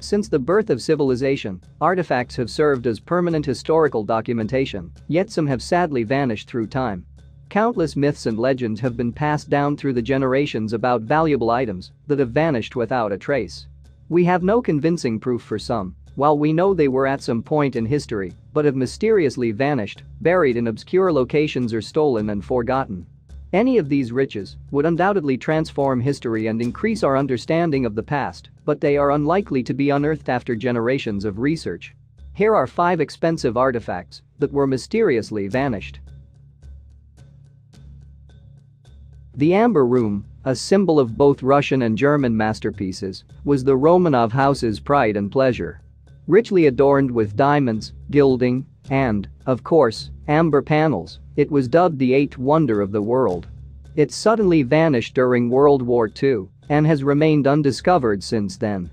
Since the birth of civilization, artifacts have served as permanent historical documentation, yet some have sadly vanished through time. Countless myths and legends have been passed down through the generations about valuable items that have vanished without a trace. We have no convincing proof for some, while we know they were at some point in history, but have mysteriously vanished, buried in obscure locations or stolen and forgotten. Any of these riches would undoubtedly transform history and increase our understanding of the past, but they are unlikely to be unearthed after generations of research. Here are 5 expensive artifacts that were mysteriously vanished. The Amber Room, a symbol of both Russian and German masterpieces, was the Romanov house's pride and pleasure. Richly adorned with diamonds, gilding, and, of course, amber panels, it was dubbed the 8th wonder of the world. It suddenly vanished during World War II and has remained undiscovered since then.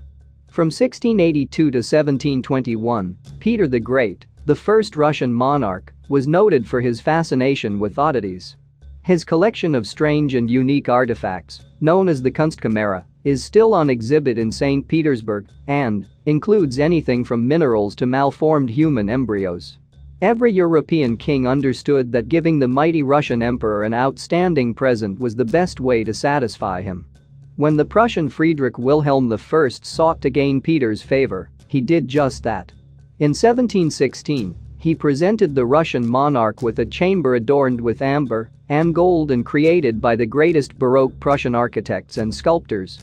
From 1682 to 1721, Peter the Great, the first Russian monarch, was noted for his fascination with oddities. His collection of strange and unique artifacts, known as the Kunstkamera, is still on exhibit in St. Petersburg and includes anything from minerals to malformed human embryos. Every European king understood that giving the mighty Russian emperor an outstanding present was the best way to satisfy him. When the Prussian Friedrich Wilhelm I sought to gain Peter's favor, he did just that. In 1716, he presented the Russian monarch with a chamber adorned with amber and gold and created by the greatest Baroque Prussian architects and sculptors.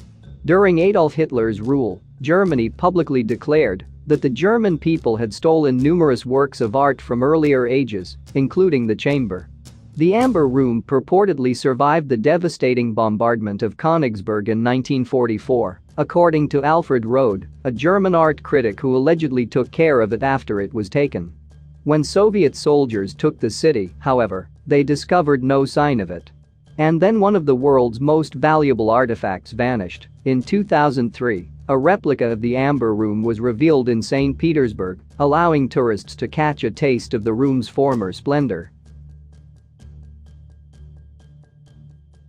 During Adolf Hitler's rule, Germany publicly declared that the German people had stolen numerous works of art from earlier ages, including the chamber. The Amber Room purportedly survived the devastating bombardment of Königsberg in 1944, according to Alfred Rode, a German art critic who allegedly took care of it after it was taken. When Soviet soldiers took the city, however, they discovered no sign of it. And then one of the world's most valuable artifacts vanished. In 2003, a replica of the Amber Room was revealed in St. Petersburg, allowing tourists to catch a taste of the room's former splendor.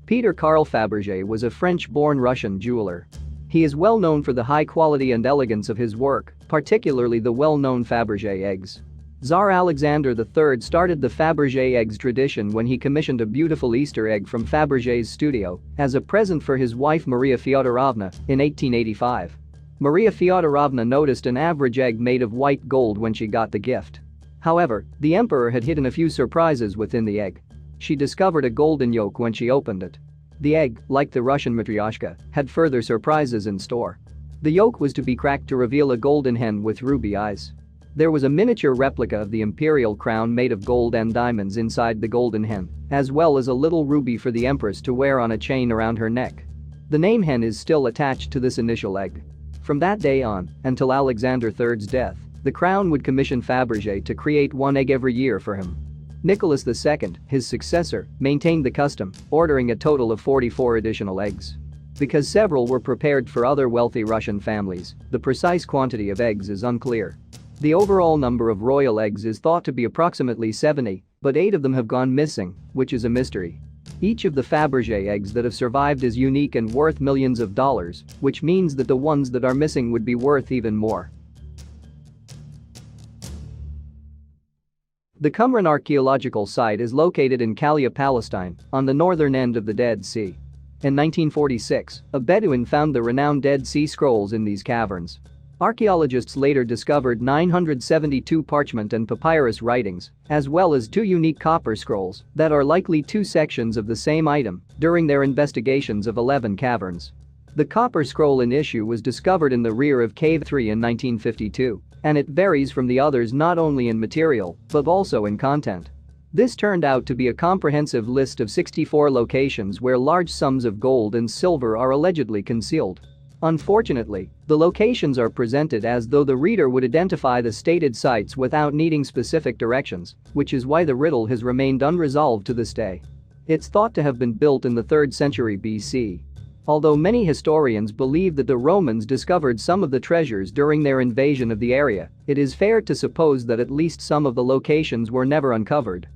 Peter Carl Faberge was a French-born Russian jeweler. He is well known for the high quality and elegance of his work, particularly the well-known Feberge eggs. Tsar Alexander III started the Feberge eggs tradition when he commissioned a beautiful Easter egg from Faberge's studio as a present for his wife Maria Fyodorovna in 1885. Maria Fyodorovna noticed an average egg made of white gold when she got the gift. However, the emperor had hidden a few surprises within the egg. She discovered a golden yolk when she opened it. The egg, like the Russian matryoshka, had further surprises in store. The yolk was to be cracked to reveal a golden hen with ruby eyes. There was a miniature replica of the imperial crown made of gold and diamonds inside the golden hen, as well as a little ruby for the empress to wear on a chain around her neck. The name hen is still attached to this initial egg. From that day on, until Alexander III's death, the crown would commission Faberge to create one egg every year for him. Nicholas II, his successor, maintained the custom, ordering a total of 44 additional eggs. Because several were prepared for other wealthy Russian families, the precise quantity of eggs is unclear. The overall number of royal eggs is thought to be approximately 70, but 8 of them have gone missing, which is a mystery. Each of the Faberge eggs that have survived is unique and worth millions of dollars, which means that the ones that are missing would be worth even more. The Qumran archaeological site is located in Kalia, Palestine, on the northern end of the Dead Sea. In 1946, a Bedouin found the renowned Dead Sea Scrolls in these caverns. Archaeologists later discovered 972 parchment and papyrus writings, as well as 2 unique copper scrolls that are likely 2 sections of the same item during their investigations of 11 caverns. The copper scroll in issue was discovered in the rear of Cave 3 in 1952, and it varies from the others not only in material but also in content. This turned out to be a comprehensive list of 64 locations where large sums of gold and silver are allegedly concealed. Unfortunately, the locations are presented as though the reader would identify the stated sites without needing specific directions, which is why the riddle has remained unresolved to this day. It's thought to have been built in the 3rd century BC. Although many historians believe that the Romans discovered some of the treasures during their invasion of the area, it is fair to suppose that at least some of the locations were never uncovered.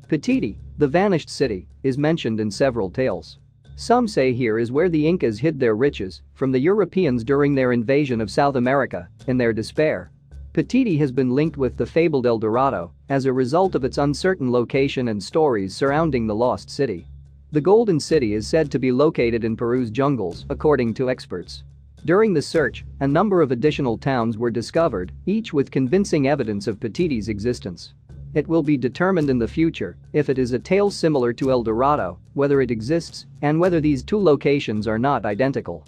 Petiti, the vanished city, is mentioned in several tales. Some say here is where the Incas hid their riches from the Europeans during their invasion of South America in their despair. Patiti has been linked with the fabled El Dorado as a result of its uncertain location and stories surrounding the lost city. The Golden City is said to be located in Peru's jungles, according to experts. During the search, a number of additional towns were discovered, each with convincing evidence of Patiti's existence. It will be determined in the future if it is a tale similar to El Dorado, whether it exists, and whether these two locations are not identical.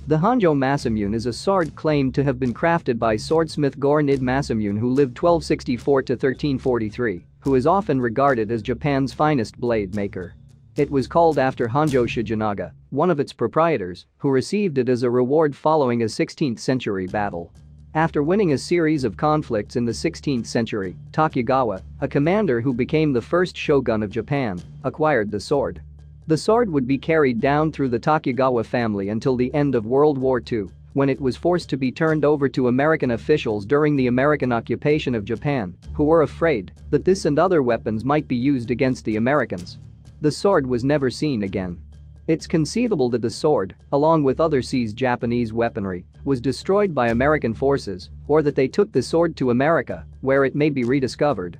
The Honjo Masamune is a sword claimed to have been crafted by swordsmith Go-Nid Masamune, who lived 1264 to 1343, who is often regarded as Japan's finest blade maker. It was called after Honjo Shijinaga, one of its proprietors, who received it as a reward following a 16th century battle. After winning a series of conflicts in the 16th century, Tokugawa, a commander who became the first shogun of Japan, acquired the sword. The sword would be carried down through the Tokugawa family until the end of World War II, when it was forced to be turned over to American officials during the American occupation of Japan, who were afraid that this and other weapons might be used against the Americans. The sword was never seen again. It's conceivable that the sword, along with other seized Japanese weaponry, was destroyed by American forces, or that they took the sword to America, where it may be rediscovered.